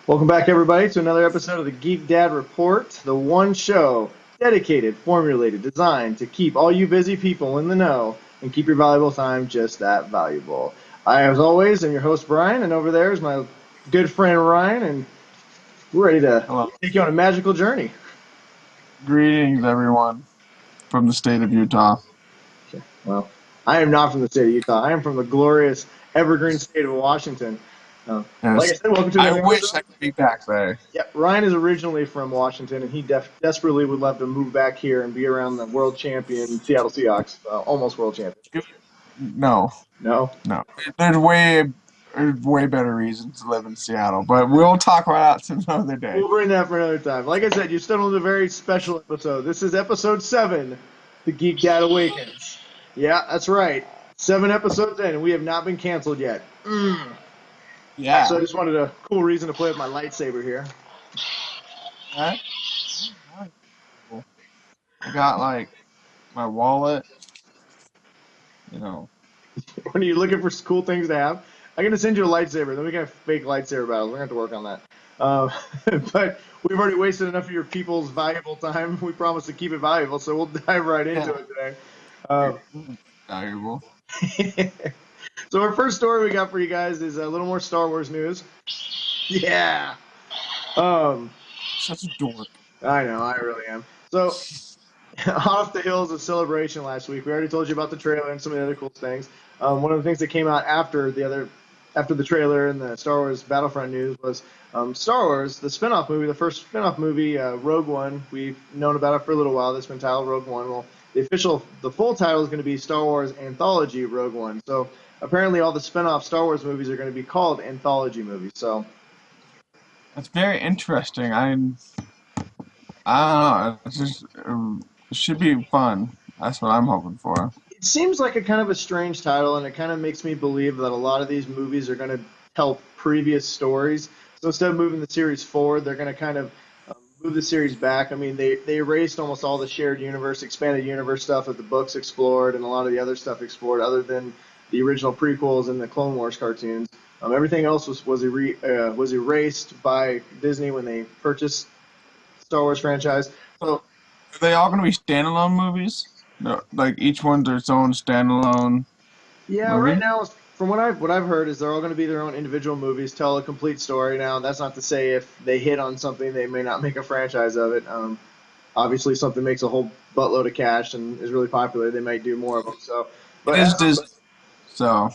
Welcome back, everybody, to another episode of the Geek Dad Report, the one show dedicated, formulated, designed to keep all you busy people in the know and keep your valuable time just that valuable. I, as always, am your host, Brian, and over there is my good friend, Ryan, and we're ready to Hello. take you on a magical journey. Greetings, everyone, from the state of Utah. Well, I am not from the state of Utah. I am from the glorious evergreen state of Washington. Like I Yes, said, welcome to I another wish episode. I could be back there. Yeah, Ryan is originally from Washington, and he desperately would love to move back here and be around the world champion Seattle Seahawks, almost world champion. No, No, no. There's way better reasons to live in Seattle, but we'll talk about that another day. we'll bring that for another time. Like I said, you stumbled on a very special episode. This is episode 7, The Geek Dad Awakens. Yeah, that's right. 7 episodes in, and we have not been canceled yet. Yeah. So I just wanted a cool reason to play with my lightsaber here. That, that cool. I got like my wallet, you know. When you're looking for cool things to have, I'm gonna send you a lightsaber. Then we can have fake lightsaber battles. We're gonna have to work on that. Uh, but we've already wasted enough of your people's valuable time. We promised to keep it valuable, so we'll dive right into Yeah. it today. Uh, Valuable. so our first story we got for you guys is a little more Star Wars news. Yeah. Um, Such a dork. I know, I really am. So off the hills of celebration last week. We already told you about the trailer and some of the other cool things. One of the things that came out after the trailer and the Star Wars Battlefront news was Star Wars, the spinoff movie, the first spinoff movie, Rogue One. We've known about it for a little while. That's been titled Rogue One. Well, the full title is going to be Star Wars Anthology Rogue One. So apparently, all the spinoff Star Wars movies are going to be called anthology movies. So That's very interesting. I don't know. It should be fun. That's what I'm hoping for. it seems like a kind of a strange title, and it kind of makes me believe that a lot of these movies are going to tell previous stories. So instead of moving the series forward, they're going to kind of move the series back. I mean, they erased almost all the shared universe, expanded universe stuff that the books explored, and a lot of the other stuff explored, other than the original prequels and the Clone Wars cartoons. Everything else was erased by Disney when they purchased Star Wars franchise. So Are they all going to be standalone movies? No, like each one's its own standalone yeah, right movie? now, from what I've heard, is they're all going to be their own individual movies, tell a complete story. Now, that's not to say if they hit on something, they may not make a franchise of it. Obviously, something makes a whole buttload of cash and is really popular, they might do more of them. So, It but is as of, Disney, so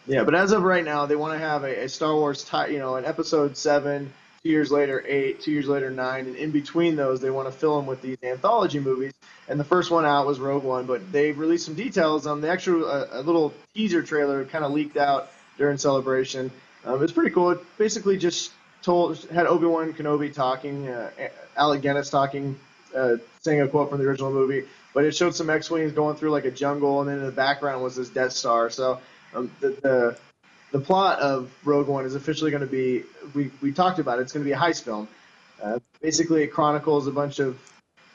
yeah, but as of right now, they want to have a Star Wars, an episode 7, 2 years later 8, 2 years later 9, and in between those, they want to fill them with these anthology movies. And the first one out was Rogue One, but they released some details on the actual a little teaser trailer kind of leaked out during Celebration. It's pretty cool. It basically just had Obi-Wan Kenobi talking, Alec Guinness talking, saying a quote from the original movie, but it showed some X-wings going through like a jungle, and then in the background was this Death Star. So the plot of Rogue One is officially going to be we talked about it. It's going to be a heist film. Basically, it chronicles a bunch of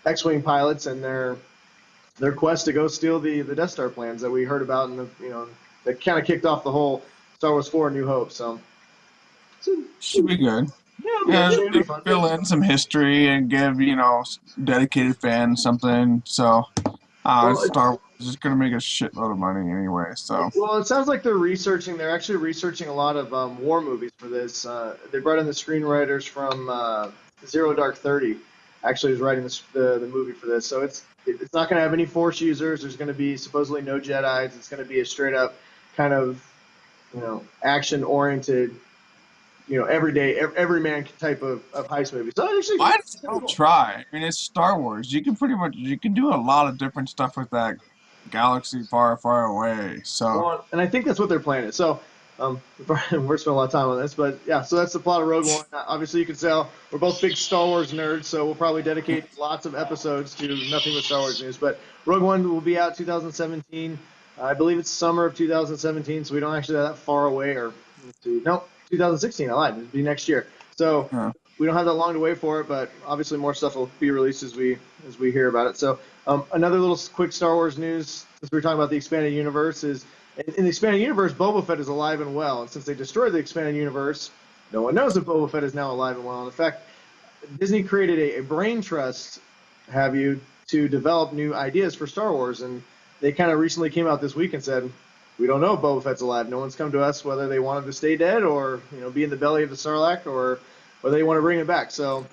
X-wing pilots and their quest to go steal the Death Star plans that we heard about in the that kind of kicked off the whole Star Wars 4: New Hope. So should be good. yeah, it'll be Yeah, good. It'll be they fun. fill in some history and give dedicated fans something. So Well, Star Wars is going to make a shitload of money anyway. So it sounds like they're researching. They're actually researching a lot of war movies for this. They brought in the screenwriters from Zero Dark 30. Actually, is writing the movie for this. So it's not going to have any Force users. There's going to be supposedly no Jedi's. It's going to be a straight up kind of action oriented, everyday every man type of heist movie. So actually, might it's as kind of well cool. try. I mean, it's Star Wars. You can do a lot of different stuff with that galaxy far, far away. So Well, and I think that's what they're planning. So, we're spending a lot of time on this, but yeah. So that's the plot of Rogue One. Obviously, you can tell we're both big Star Wars nerds, so we'll probably dedicate lots of episodes to nothing but Star Wars news. But Rogue One will be out 2017. I believe it's summer of 2017, so we don't actually have that far away. Or let's see, no, 2016. I lied. It'll be next year. So uh, we don't have that long to wait for it, but obviously more stuff will be released as we hear about it. So another little quick Star Wars news, since we were talking about the expanded universe, is in the expanded universe, Boba Fett is alive and well. And since they destroyed the expanded universe, No one knows if Boba Fett is now alive and well. In fact, Disney created a brain trust, have you, to develop new ideas for Star Wars, and they kind of recently came out this week and said, we don't know if Boba Fett's alive. No one's come to us whether they want him to stay dead or be in the belly of the Sarlacc or whether they want to bring him back. So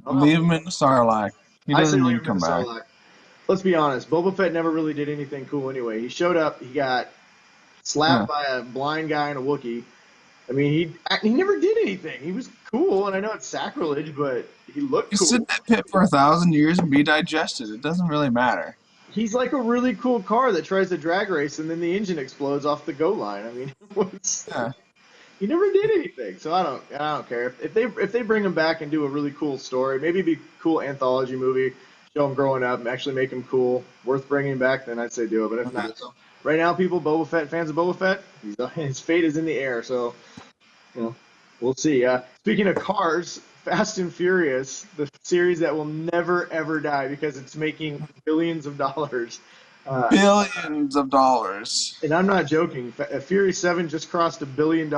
I don't know. Leave him in the Sarlacc. He I say doesn't need leave to him in come the back. Sarlacc. Let's be honest. Boba Fett never really did anything cool anyway. He showed up. He got slapped Yeah. by a blind guy and a Wookiee. I mean, he never did anything. He was cool, and I know it's sacrilege, but he looked You sit in cool. that pit for 1,000 years and be digested. It doesn't really matter. He's like a really cool car that tries to drag race, and then the engine explodes off the go line. I mean, Yeah. he never did anything. So I don't care if they bring him back and do a really cool story. Maybe it'd be a cool anthology movie. Show him growing up and actually make him cool, worth bringing back. Then I'd say do it. But if not, so right now, people, Boba Fett fans of Boba Fett, his fate is in the air. So we'll see. Speaking of cars, Fast and Furious, the series that will never ever die because it's making billions of dollars. Billions of dollars. And I'm not joking. Fury 7 just crossed $1 billion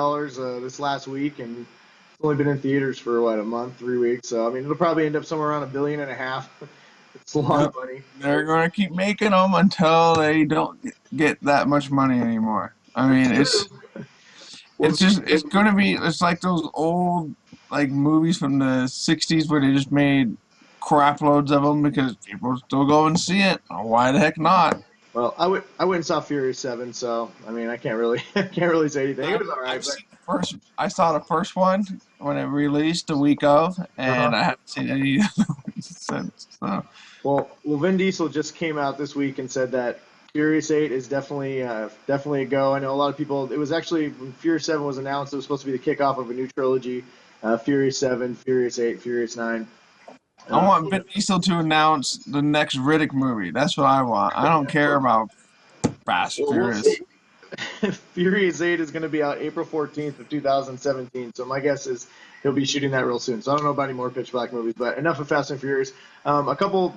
this last week, and it's only been in theaters for what, a month, 3 weeks. So I mean, it'll probably end up somewhere around $1.5 billion. It's a lot of Yep. money. They're going to keep making them until they don't get that much money anymore. I It's mean, true. Well, it's going to be, it's like those old, like, movies from the 60s where they just made crap loads of them because people still go and see it. Why the heck not? well, I went and saw Fury 7, so I mean, I can't really can't really say anything. It was all right, I've but seen the first. I saw the first one when it released the week of, uh-huh. and I haven't seen any other ones since. So Well, Vin Diesel just came out this week and said that Furious 8 is definitely a go. I know a lot of people. It was actually when Furious 7 was announced, it was supposed to be the kickoff of a new trilogy. Furious 7, Furious 8, Furious 9. I Uh, want Vin Diesel to announce the next Riddick movie. That's what I want. I don't care about Fast well, we'll see. Furious. Furious 8 is going to be out April 14th of 2017. So my guess is he'll be shooting that real soon. So I don't know about any more Pitch Black movies, but enough of Fast and Furious. A couple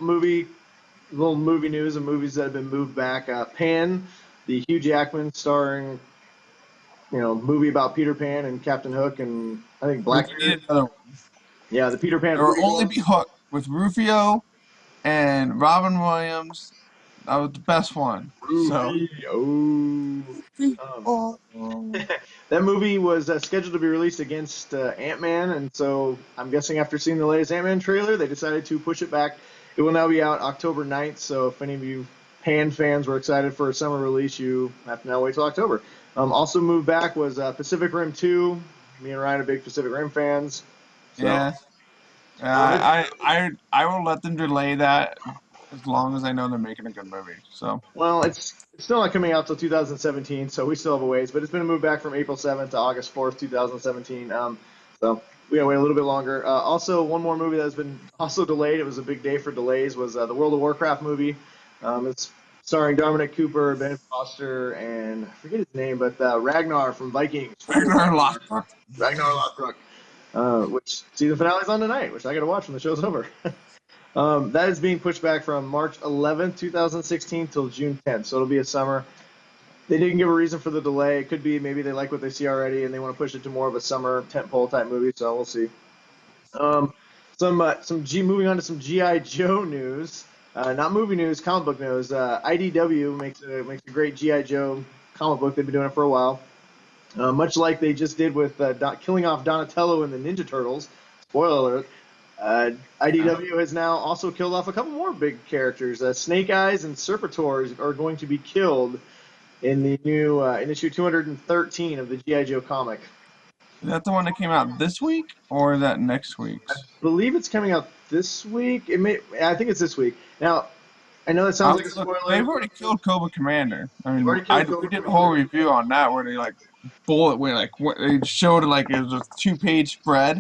little movie news and movies that have been moved back. Pan, the Hugh Jackman starring, movie about Peter Pan and Captain Hook and I think We Blackbeard. need another one. Yeah, the Peter Pan There will only prequel. be Hook with Rufio and Robin Williams. That was the best one. So. Rufy. Oh. Um, that movie was scheduled to be released against Ant-Man, and so I'm guessing after seeing the latest Ant-Man trailer, they decided to push it back. It will now be out October 9th, so if any of you Pan fans were excited for a summer release, you have to now wait till October. Also moved back was Pacific Rim 2. Me and Ryan are big Pacific Rim fans, so Yeah. it's, I will let them delay that as long as I know they're making a good movie. So well, it's still not coming out till 2017, so we still have a ways. But it's been moved back from April 7th to August 4th, 2017. So we gotta wait a little bit longer. Also, one more movie that has been also delayed. It was a big day for delays. Was the World of Warcraft movie? It's starring Dominic Cooper, Ben Foster, and I forget his name, but Ragnar from Vikings. Freaking Ragnar Ragnar. Lothbrok. Ragnar Lothbrok. Which season finale's on tonight, which I gotta watch when the show's over. That is being pushed back from March 11th, 2016 till June 10th. So it'll be a summer. They didn't give a reason for the delay. It could be maybe they like what they see already and they want to push it to more of a summer tentpole type movie. So we'll see. Um, moving on to some GI Joe news. Not movie news, comic book news. IDW makes a great GI Joe comic book. They've been doing it for a while. Much like they just did with killing off Donatello in the Ninja Turtles. Spoiler alert. IDW has now also killed off a couple more big characters. Snake Eyes and Serpentor are going to be killed in the new in issue 213 of the GI Joe comic. Is that the one that came out this week or is that next I week's? believe it's coming out this week. I think it's this week. Now, I know that sounds like a They've spoiler. already killed Cobra Commander. I They've mean, already killed we Cobra did a whole Commander. review on that where they like bullet went like they showed it like it was a 2-page spread,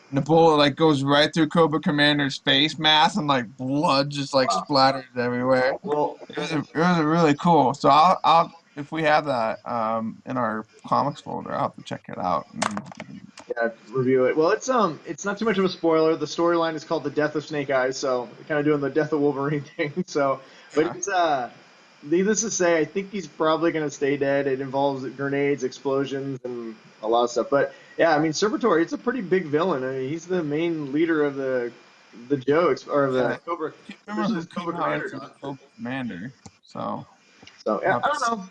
and the bullet like goes right through Cobra Commander's face mask, and like blood just like Wow. splatters everywhere. Well, It was a really cool. So I'll if we have that in our comics folder, I'll have to check it out. yeah, review it. Well, it's not too much of a spoiler. The storyline is called The Death of Snake Eyes, so we're kind of doing the Death of Wolverine thing. So, but Yeah. it's needless to say, I think he's probably going to stay dead. It involves grenades, explosions, and a lot of stuff. But Yeah, I mean Serpentor, it's a pretty big villain. I mean, he's the main leader of the jokes or of Yeah. the Cobra. I can't remember Officially, who it's Cobra came out Commander as the now. Cobra Commander. So So I'll yeah, have I to don't see. know.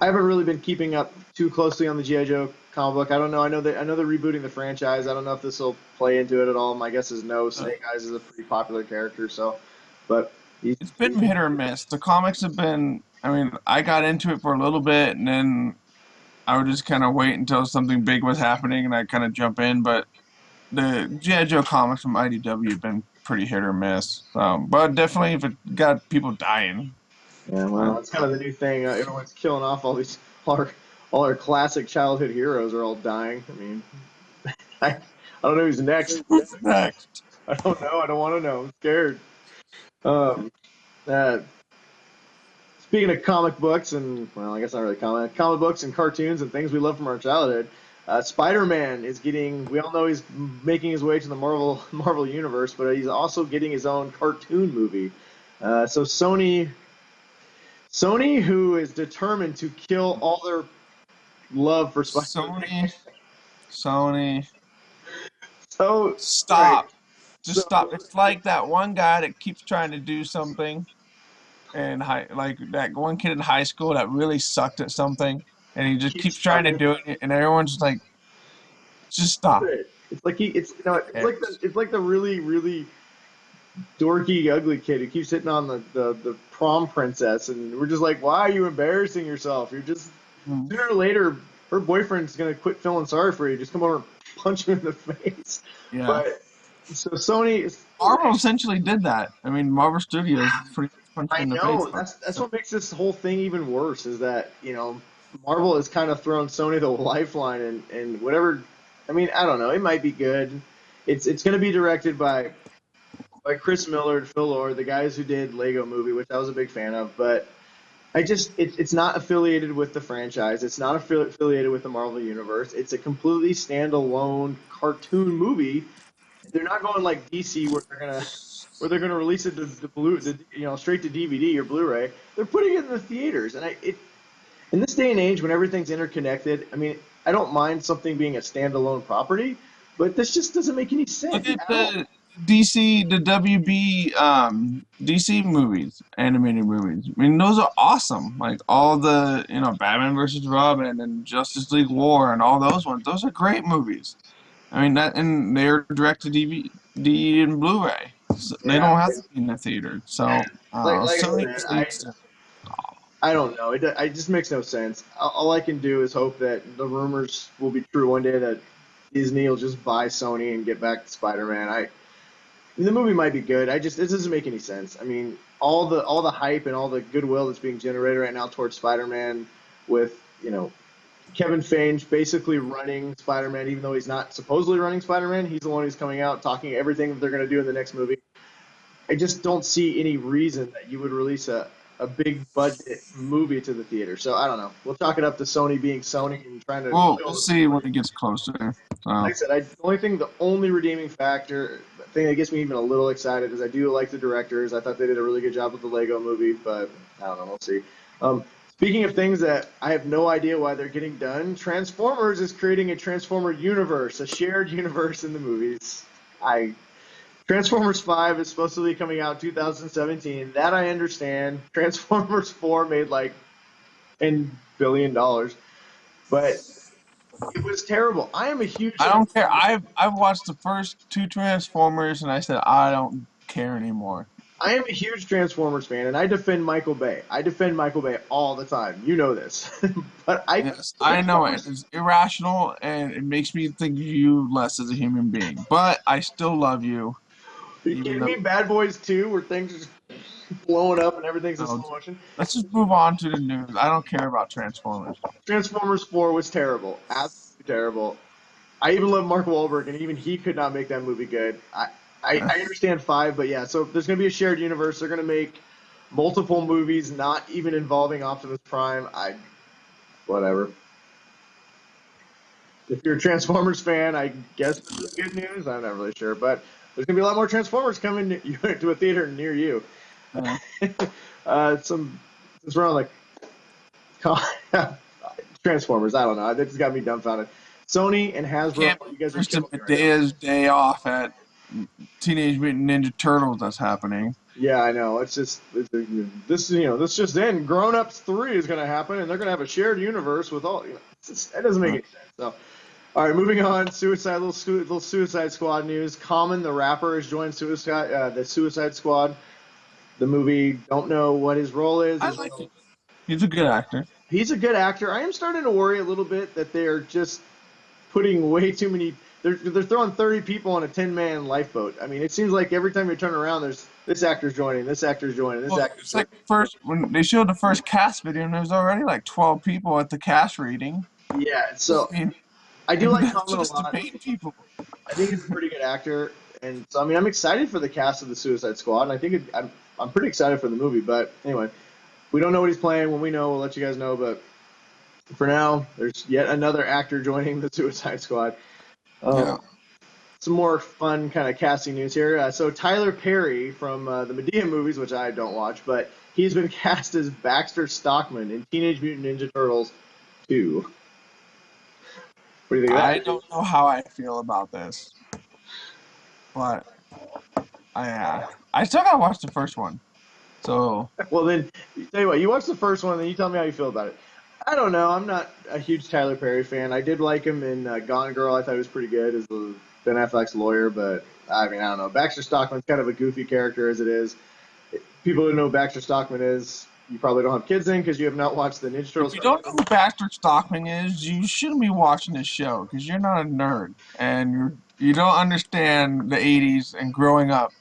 I haven't really been keeping up too closely on the GI Joe comic book. I don't know. I know they're rebooting the franchise. I don't know if this will play into it at all. My guess is no. Uh, Snake Eyes is a pretty popular character, so but he's It's been hit or miss. The comics have been. I mean, I got into it for a little bit, and then I would just kind of wait until something big was happening, and I kind of jump in. But the G.I. Joe comics from IDW have been pretty hit or miss. But definitely, if it got people dying, yeah. I, Well, it's kind of the new thing. Everyone's killing off all our all our classic childhood heroes are all dying. I mean, I don't know who's next. who's next? I don't know. I don't want to know. I'm scared. Um, uh, Speaking of comic books and well, I guess not really comic books and cartoons and things we love from our childhood. Spider-Man is getting. We all know he's making his way to the Marvel universe, but he's also getting his own cartoon movie. So Sony, who is determined to kill all their love for Spider-Man. Sony, Sony, So right. stop. Just So stop. It's like that one guy that keeps trying to do something in high, like that one kid in high school that really sucked at something, and he just keeps keeps trying to trying. do it, and everyone's like, just stop. It's like Cares. it's like the really dorky, ugly kid who keeps hitting on the prom princess, and we're just like, why are you embarrassing yourself? You're just Mhm. sooner or later, her boyfriend's gonna quit feeling sorry for you. Just come over and punch him in the face. Yeah. But so Sony, Marvel essentially did that. I mean, Marvel Studios pretty much punched him I in the face know on that's what makes this whole thing even worse is that Marvel has kind of thrown Sony the lifeline and whatever. I mean, I don't know. It might be good. It's going to be directed by Chris Miller and Phil Lord, the guys who did Lego Movie, which I was a big fan of. But it's not affiliated with the franchise. It's not affiliated with the Marvel universe. It's a completely standalone cartoon movie. They're not going like DC where they're gonna release it straight to DVD or Blu-ray. They're putting it in the theaters, and in this day and age when everything's interconnected, I mean, I don't mind something being a standalone property, but this just doesn't make any Look sense at at all. the DC, the WB, DC movies, animated movies. I mean, those are awesome. Like all the, Batman versus Robin and Justice League War and all those ones. Those are great movies. I mean, and they're direct to DVD and Blu-ray. So they Yeah, don't have to be in the theater. So, like I Sony said, just needs to. I don't know. It just makes no sense. All I can do is hope that the rumors will be true one day that Disney will just buy Sony and get back to Spider-Man. The movie might be good. It doesn't make any sense. I mean, all the hype and all the goodwill that's being generated right now towards Spider-Man, with Kevin Feige basically running Spider-Man, even though he's not supposedly running Spider-Man. He's the one who's coming out talking everything that they're going to do in the next movie. I just don't see any reason that you would release a big budget movie to the theater. So I don't know. We'll chalk it up to Sony being Sony and trying to Well, we'll kill the see when story. it gets closer. So, Like I said, the only redeeming factor, the thing that gets me even a little excited is I do like the directors. I thought they did a really good job with the Lego movie, but I don't know. We'll see. Speaking of things that I have no idea why they're getting done, Transformers is creating a Transformer universe, a shared universe in the movies. I Transformers 5 is supposed to be coming out 2017. That I understand. Transformers 4 made like $10 billion, but it was terrible. I am a huge I don't care. I've watched the first two Transformers, and I said I don't care anymore. I am a huge Transformers fan, and I defend Michael Bay. I defend Michael Bay all the time. You know this, but Yes, I know it. Transformers. It's irrational, and it makes me think of you less as a human being. But I still love you, Are you even kidding me? though. Bad Boys 2, where things are just blowing up and everything's in No, slow motion. let's just move on to the news. I don't care about Transformers. Transformers 4 was terrible, absolutely terrible. I even love Mark Wahlberg, and even he could not make that movie good. I understand 5, but yeah. So there's going to be a shared universe. They're going to make multiple movies, not even involving Optimus Prime. Whatever. If you're a Transformers fan, I guess this is good news. I'm not really sure, but there's gonna be a lot more Transformers coming to a theater near you. Uh, Some since we're on like Transformers, I don't know. That just got me dumbfounded. Sony and Hasbro, Can't be you guys are first of killing me right now. Medea's day off at Teenage Mutant Ninja Turtles that's happening. Yeah, I know. This just in. Grown Ups 3 is going to happen, and they're going to have a shared universe with all. That doesn't make Uh, any sense. So, all right, moving on. Little Suicide Squad news. Common, the rapper, has joined the Suicide Squad. The movie. Don't know what his role is. I like it. He's a good actor. He's a good actor. I am starting to worry a little bit that they're just putting way too many. They're throwing 30 people on a 10-man lifeboat. I mean, it seems like every time you turn around, there's this actor's joining, this actor's joining, this Well, actor's it's joining. like first when they showed the first cast video, and there was already like 12 people at the cast reading. Yeah, I so mean, I do and like that's Common a just the lot. main people. I think he's a pretty good actor, and so I mean, I'm excited for the cast of the Suicide Squad. And I'm pretty excited for the movie. But anyway, we don't know what he's playing. When we know, we'll let you guys know. But for now, there's yet another actor joining the Suicide Squad. Yeah. Um, some more fun kind of casting news here. So Tyler Perry from the Medea movies, which I don't watch, but he's been cast as Baxter Stockman in Teenage Mutant Ninja Turtles 2. What do you think of I that? don't know how I feel about this, but I still gotta watch the first one. So Well, then, tell you what, you watch the first one, and then you tell me how you feel about it. I don't know. I'm not a huge Tyler Perry fan. I did like him in Gone Girl. I thought he was pretty good as the Ben Affleck's lawyer, but I mean, I don't know. Baxter Stockman's kind of a goofy character as it is. People who know who Baxter Stockman is, you probably don't have kids in because you have not watched the Ninja if Turtles you don't know cartoon. who Baxter Stockman is, you shouldn't be watching this show because you're not a nerd and you don't understand the '80s and growing up.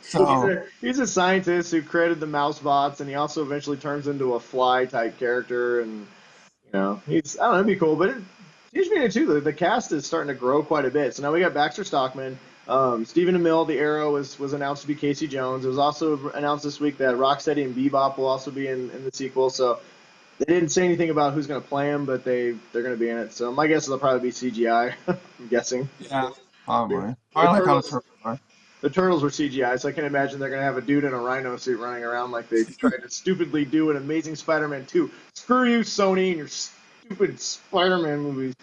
So He's a scientist who created the mouse bots, and he also eventually turns into a fly type character. And he's I don't know, it'd be cool. But Teenage Mutant too. The cast is starting to grow quite a bit. So now we got Baxter Stockman, Stephen Amell, the Arrow was announced to be Casey Jones. It was also announced this week that Rocksteady and Bebop will also be in the sequel. So they didn't say anything about who's going to play him, but they're going to be in it. So my guess is they'll probably be CGI. I'm guessing. yeah, The, probably. the I like how the turtles turtles are. the turtles were CGI, so I can imagine they're gonna have a dude in a rhino suit running around like they tried to stupidly do in Amazing Spider-Man 2. Screw you, Sony, and your stupid Spider-Man movies.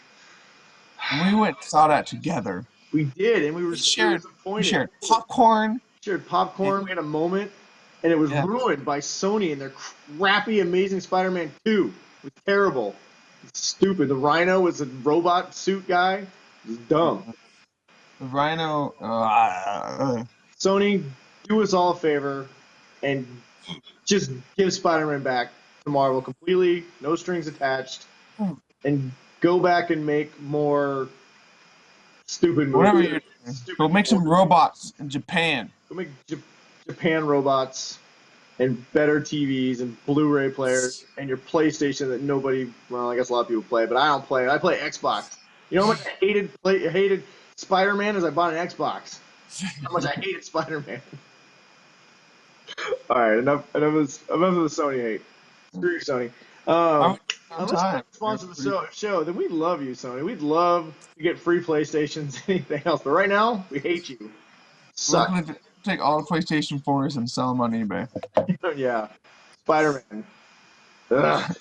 And we went and saw that together. We did, and we were We super we disappointed. shared popcorn. We shared popcorn. And, We had a moment, and it was yeah, ruined by Sony and their crappy Amazing Spider-Man 2. It was terrible. It's stupid. The Rhino was a robot suit guy. It was dumb. the Rhino. Sony, do us all a favor and just give Spider-Man back to Marvel completely, no strings attached, and go back and make more stupid Whatever movies. you're doing, go Stupid make some horror movies. robots in Japan. Go make Japan robots and better TVs and Blu-ray players and your PlayStation that nobody, well, I guess a lot of people play, but I don't play. I play Xbox. You know how much I hated Spider-Man as I bought an Xbox. How much I hated Spider-Man. All right, enough of the Sony hate. Screw you, Sony. Why Um, would you on unless you time? want to sponsor the show, then we'd love you, Sony. We'd love to get free PlayStations, anything else. But right now, we hate you. We're Suck. going to take all the PlayStation 4s and sell them on eBay. Yeah. Spider-Man. Ugh.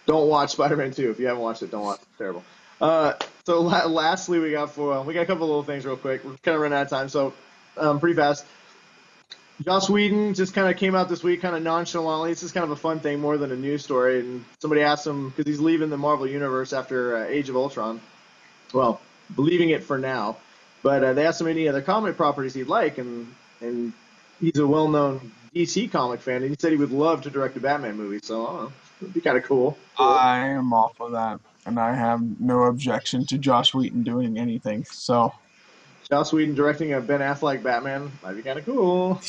Don't watch Spider-Man 2. If you haven't watched it, don't watch it. It's terrible. Uh, lastly, we got a couple little things real quick. We're kind of running out of time, so pretty fast. Joss Whedon just kind of came out this week, kind of nonchalantly. This is kind of a fun thing more than a news story. And somebody asked him because he's leaving the Marvel Universe after Age of Ultron. Well, believing it for now. But they asked him any other comic properties he'd like, and he's a well-known DC comic fan, and he said he would love to direct a Batman movie. So I don't know, it'd be kind of cool. I am all for that, and I have no objection to Josh Wheaton doing anything. So Joss Whedon directing a Ben Affleck Batman might be kind of cool.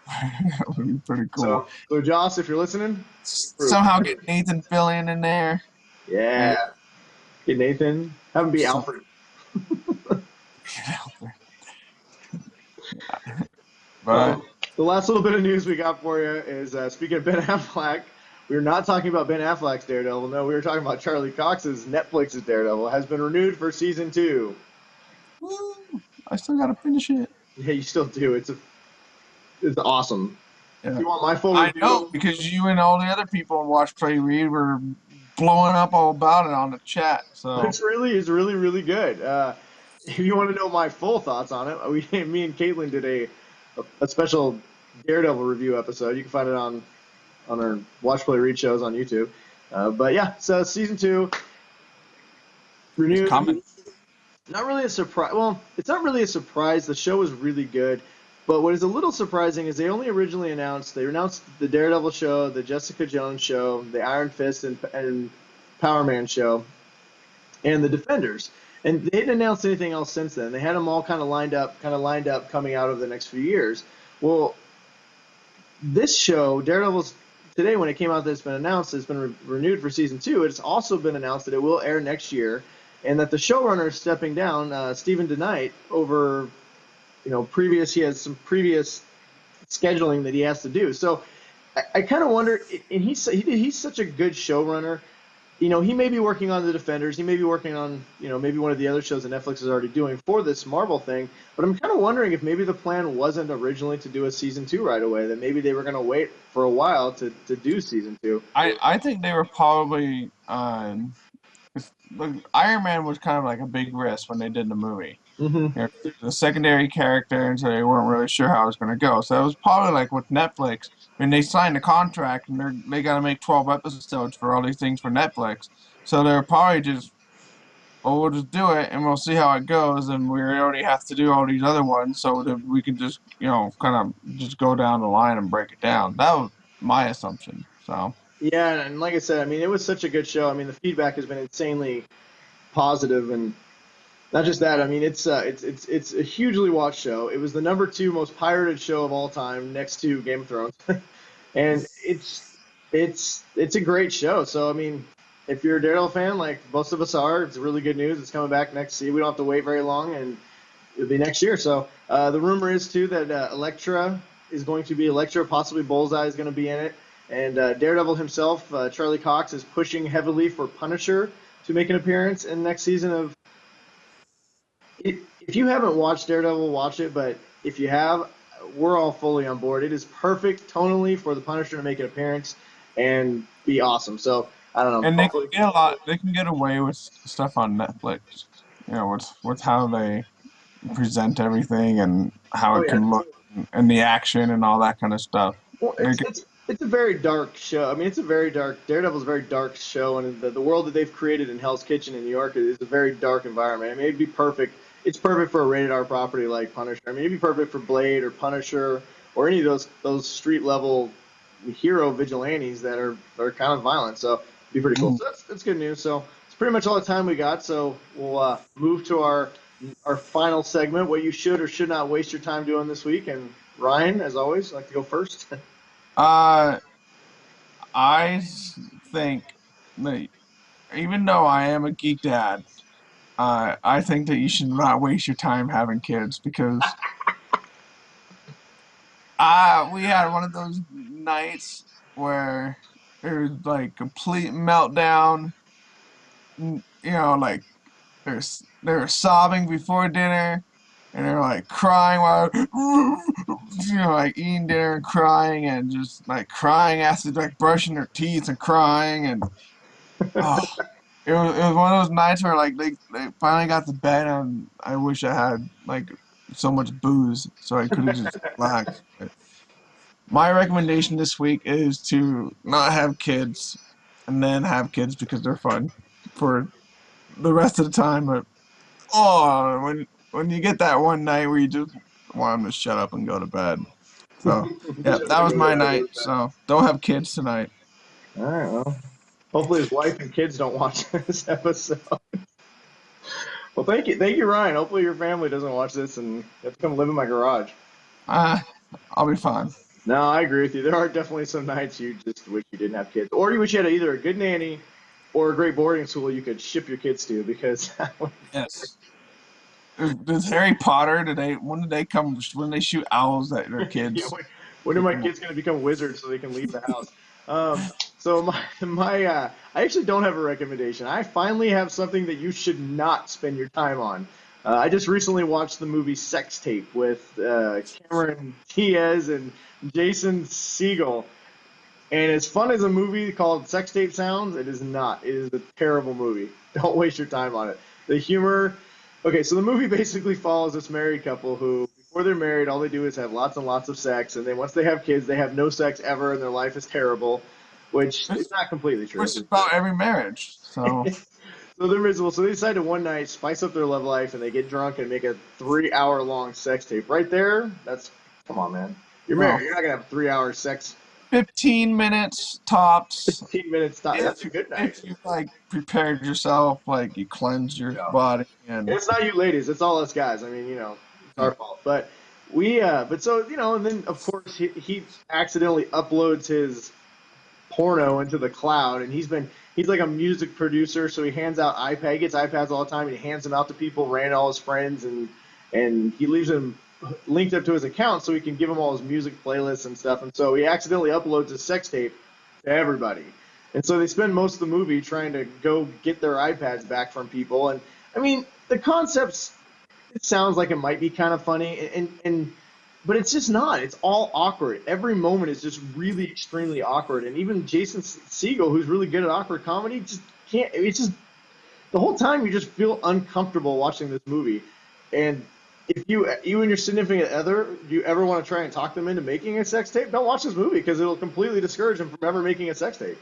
that would be pretty cool. So Joss, if you're listening, approve. Somehow get Nathan Fillion in there. Yeah, And get Nathan. Have him be some, Alfred. get out there. Uh, But the last little bit of news we got for you is speaking of Ben Affleck, we are not talking about Ben Affleck's Daredevil. No, we were talking about Charlie Cox's Netflix's Daredevil has been renewed for season 2. woo, I still gotta finish it. Yeah, you still do. It's awesome. If Yeah. you want my full I know review, because you and all the other people in Watch Play Read were blowing up all about it on the chat. So It's really, really good. If you want to know my full thoughts on it, me and Caitlin did a special Daredevil review episode. You can find it on our Watch Play Read shows on YouTube. But yeah, so season two it's renewed. coming. Not really a surprise. Well, it's not really a surprise. The show is really good. But what is a little surprising is they announced the Daredevil show, the Jessica Jones show, the Iron Fist and Power Man show, and the Defenders. And they didn't announce anything else since then. They had them all kind of lined up coming out over the next few years. Well, this show, Daredevil's today when it came out that it's been announced, it's been renewed for season two. It's also been announced that it will air next year, and that the showrunner is stepping down, Stephen DeKnight, over he has some previous scheduling that he has to do. So I kind of wonder, and he's such a good showrunner. He may be working on the Defenders. He may be working on, maybe one of the other shows that Netflix is already doing for this Marvel thing. But I'm kind of wondering if maybe the plan wasn't originally to do a season two right away. That maybe they were going to wait for a while to do season two. I think they were probably Iron Man was kind of like a big risk when they did the movie. Mm-hmm. You know, 'cause he was a secondary character, and so they weren't really sure how it was going to go. So it was probably like with Netflix when they signed the contract and they got to make 12 episodes for all these things for Netflix. So they're probably just, well, we'll just do it and we'll see how it goes. And we already have to do all these other ones, so that we can just, kind of just go down the line and break it down. That was my assumption. So. Yeah, and like I said, I mean, it was such a good show. I mean, the feedback has been insanely positive, and not just that. I mean, it's a hugely watched show. It was the number two most pirated show of all time, next to Game of Thrones. And it's a great show. So I mean, if you're a Daredevil fan, like most of us are, it's really good news. It's coming back next year. We don't have to wait very long, and it'll be next year. So the rumor is too that Elektra is going to be Elektra, possibly Bullseye is going to be in it, and Daredevil himself, Charlie Cox, is pushing heavily for Punisher to make an appearance in next season of. If you haven't watched Daredevil, watch it. But if you have, we're all fully on board. It is perfect tonally for the Punisher to make an appearance and be awesome. So I don't know. And they can Hopefully, get a lot. They can get away with stuff on Netflix. With how they present everything and how oh it yeah. can look and the action and all that kind of stuff. Well, They can, it's a very dark show. I mean, it's a very dark. Daredevil's a very dark show, and the world that they've created in Hell's Kitchen in New York is a very dark environment. I mean, it'd be perfect. It's perfect for a rated R property like Punisher. I mean, it'd be perfect for Blade or Punisher or any of those street level hero vigilantes that are kind of violent. So it'd be pretty cool. So that's good news. So it's pretty much all the time we got. So we'll move to our final segment, what you should or should not waste your time doing this week. And Ryan, as always, I'd like to go first. uh, I think that even though I am a geek dad, I think that you should not waste your time having kids because we had one of those nights where it was like complete meltdown. Like they were sobbing before dinner, and they're like crying while like eating dinner and crying, and just like crying after like brushing their teeth and crying, and oh, it was one of those nights where like they finally got to bed, and I wish I had like so much booze so I could have just relaxed. But my recommendation this week is to not have kids, and then have kids because they're fun for the rest of the time. But when you get that one night where you just want them to shut up and go to bed. So yeah, Just that want was to go my to night. bed. So don't have kids tonight. All right. Well, hopefully his wife and kids don't watch this episode. Well, thank you, Ryan. Hopefully your family doesn't watch this and you have to come live in my garage. Ah, I'll be fine. No, I agree with you. There are definitely some nights you just wish you didn't have kids, or you wish you had either a good nanny or a great boarding school you could ship your kids to, because Yes. Does Harry Potter? When did they come? When they shoot owls at their yeah, kids? when are Take my them. kids going to become wizards so they can leave the house? So I actually don't have a recommendation. I finally have something that you should not spend your time on. I just recently watched the movie Sex Tape with Cameron Diaz and Jason Segel, And as fun as a movie called Sex Tape sounds, it is not. It is a terrible movie. Don't waste your time on it. The humor. Okay, so the movie basically follows this married couple who, before they're married, all they do is have lots and lots of sex, and then once they have kids, they have no sex ever, and their life is terrible, which Which is not completely true. is about every marriage. So So they're miserable. So they decide to one night spice up their love life, and they get drunk and make a 3 hour long sex tape. Right there, that's come on, man. You're no, married. You're not gonna have 3 hour sex, 15 minutes tops. 15 minutes. That's a good night. If you like prepared yourself, like you cleanse your Yeah. body and It's not you ladies. It's all us guys. I mean, it's our fault. But but so and then of course he accidentally uploads his porno into the cloud, and he's like a music producer, so he hands out iPad. He gets iPads all the time, and he hands them out to people, ran all his friends, and he leaves them linked up to his account so he can give them all his music playlists and stuff. And so he accidentally uploads his sex tape to everybody. And so they spend most of the movie trying to go get their iPads back from people. And I mean, the concepts, it sounds like it might be kind of funny, and but it's just not. It's all awkward. Every moment is just really extremely awkward. And even Jason Segel, who's really good at awkward comedy, just can't. It's just the whole time you just feel uncomfortable watching this movie. And if you and your significant other, do you ever want to try and talk them into making a sex tape? Don't watch this movie because it'll completely discourage them from ever making a sex tape.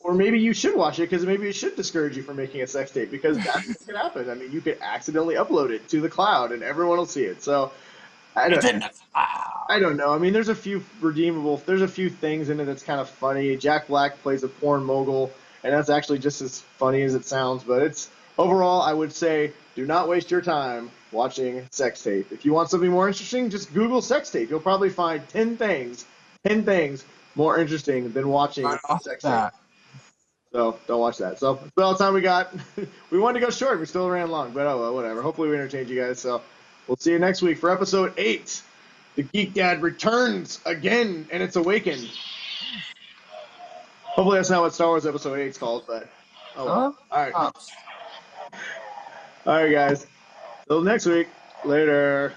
Or maybe you should watch it because maybe it should discourage you from making a sex tape because that's what could happen. I mean, you could accidentally upload it to the cloud and everyone will see it. So I it's don't, in the I don't know. I mean, there's a few things in it that's kind of funny. Jack Black plays a porn mogul, and that's actually just as funny as it sounds. But it's overall, I would say, do not waste your time watching sex tape. If you want something more interesting, just Google sex tape. You'll probably find 10 things more interesting than watching right off sex tape. that. So don't watch that. So that's all the time we got. We wanted to go short. We still ran long, but oh well, whatever. Hopefully we entertained you guys. So we'll see you next week for episode 8. The Geek Dad returns again, and it's awakened. Hopefully that's not what Star Wars Episode 8 is called, but oh well. Huh? All right. Uh, All right, guys. Till next week. Later.